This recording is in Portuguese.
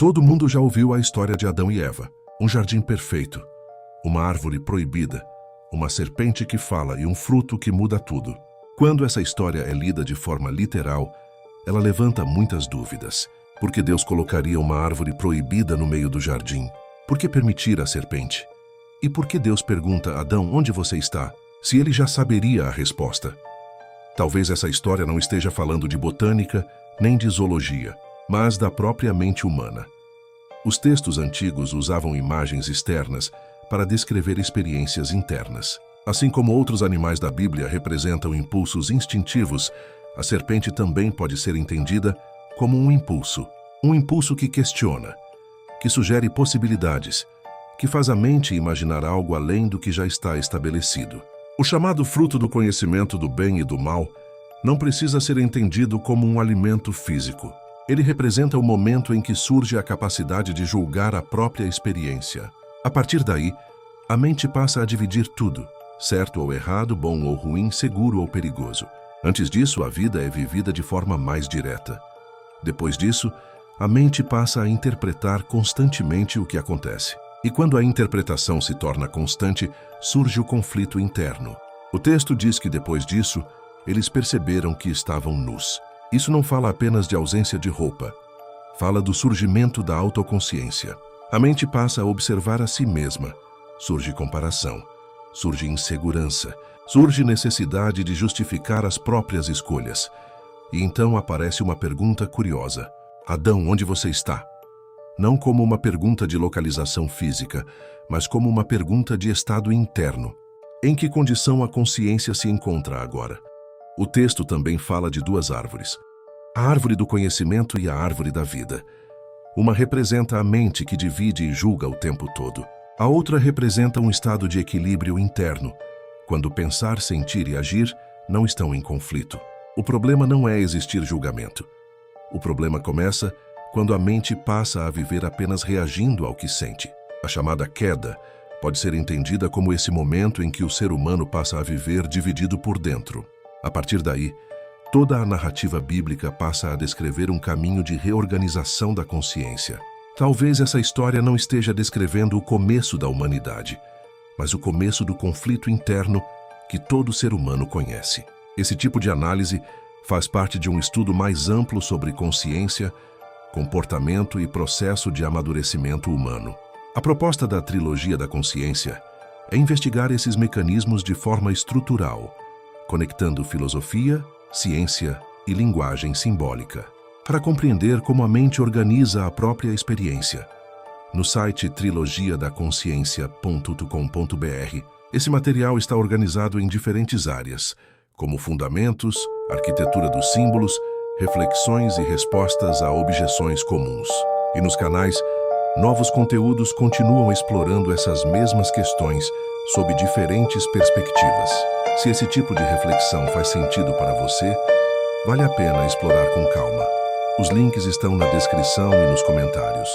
Todo mundo já ouviu a história de Adão e Eva. Um jardim perfeito, uma árvore proibida, uma serpente que fala e um fruto que muda tudo. Quando essa história é lida de forma literal, ela levanta muitas dúvidas. Por que Deus colocaria uma árvore proibida no meio do jardim? Por que permitir a serpente? E por que Deus pergunta a Adão onde você está, se ele já saberia a resposta? Talvez essa história não esteja falando de botânica nem de zoologia, mas da própria mente humana. Os textos antigos usavam imagens externas para descrever experiências internas. Assim como outros animais da Bíblia representam impulsos instintivos, a serpente também pode ser entendida como um impulso que questiona, que sugere possibilidades, que faz a mente imaginar algo além do que já está estabelecido. O chamado fruto do conhecimento do bem e do mal não precisa ser entendido como um alimento físico. Ele representa o momento em que surge a capacidade de julgar a própria experiência. A partir daí, a mente passa a dividir tudo, certo ou errado, bom ou ruim, seguro ou perigoso. Antes disso, a vida é vivida de forma mais direta. Depois disso, a mente passa a interpretar constantemente o que acontece. E quando a interpretação se torna constante, surge o conflito interno. O texto diz que depois disso, eles perceberam que estavam nus. Isso não fala apenas de ausência de roupa. Fala do surgimento da autoconsciência. A mente passa a observar a si mesma. Surge comparação. Surge insegurança. Surge necessidade de justificar as próprias escolhas. E então aparece uma pergunta curiosa. Adão, onde você está? Não como uma pergunta de localização física, mas como uma pergunta de estado interno. Em que condição a consciência se encontra agora? O texto também fala de duas árvores. A árvore do conhecimento e a árvore da vida. Uma representa a mente que divide e julga o tempo todo. A outra representa um estado de equilíbrio interno, quando pensar, sentir e agir não estão em conflito. O problema não é existir julgamento. O problema começa quando a mente passa a viver apenas reagindo ao que sente. A chamada queda pode ser entendida como esse momento em que o ser humano passa a viver dividido por dentro. A partir daí, toda a narrativa bíblica passa a descrever um caminho de reorganização da consciência. Talvez essa história não esteja descrevendo o começo da humanidade, mas o começo do conflito interno que todo ser humano conhece. Esse tipo de análise faz parte de um estudo mais amplo sobre consciência, comportamento e processo de amadurecimento humano. A proposta da trilogia da consciência é investigar esses mecanismos de forma estrutural, conectando filosofia, ciência e linguagem simbólica, para compreender como a mente organiza a própria experiência. No site trilogiadaconsciência.com.br, esse material está organizado em diferentes áreas, como fundamentos, arquitetura dos símbolos, reflexões e respostas a objeções comuns. E nos canais, novos conteúdos continuam explorando essas mesmas questões sob diferentes perspectivas. Se esse tipo de reflexão faz sentido para você, vale a pena explorar com calma. Os links estão na descrição e nos comentários.